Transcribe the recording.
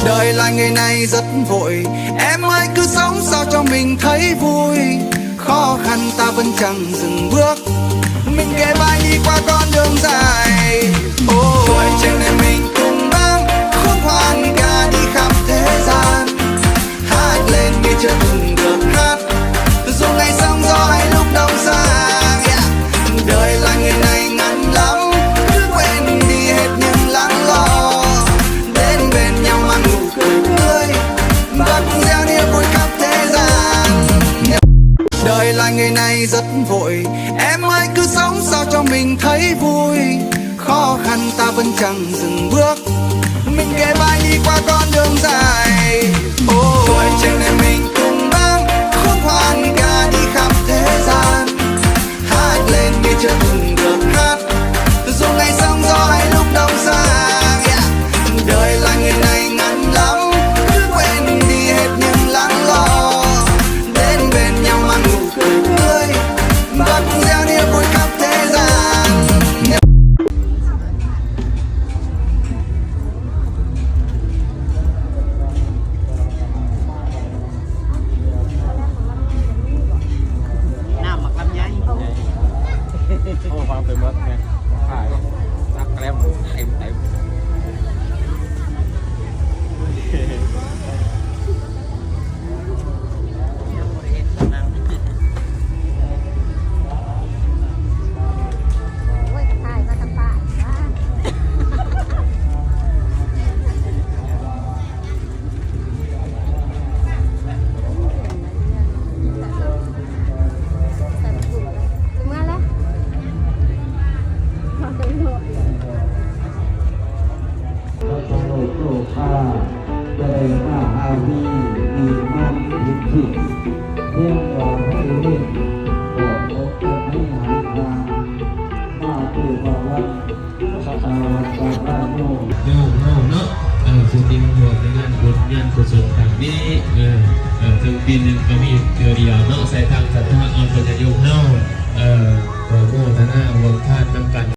Đời là ngày này rất vội, em ơi cứ sống sao cho mình thấy vui. Khó khăn ta vẫn chẳng dừng bước, mình kề vai đi qua con đường dài. Ôi trên này mình cùng vang khúc hoan ca đi khắp thế gian, hát lên như chưa từng được hát, dù ngày sóng gió hay lúc đông sang. Đời là ngày này ngắn lắm, cứ quên đi hết những lắng lo, đến bên nhau mang nụ cười tươi và cùng gieo niềm vui khắp thế gian. Đời là ngày này rất vội, em ơi cứ sống sao cho mình thấy vui. Khó khăn ta vẫn chẳng dừng bước, mình kề vai đi qua con đường dài. Ôi trên này mình cùng vang khúc hoan ca đi khắp thế gian, hát lên như chưa từng được hát, dù ngày sóng gió hay lúc đông sang. Đời là ngày này ngắn lắm, cứ quên đi hết những lắng lo, đến bên nhau mang nụ cười tươi và cùng gieo niềm vui khắp thế gian. Nam mặc lắm nhái. Ô khoan tới mất nha. Phải. Chắc lem em. Thườngปีนึงก็มีเทื่อเดียวเนาะใส่ทางศรัทธาเอาปัญญาโยมเนาะขอโมทนาอวยพรนำกัน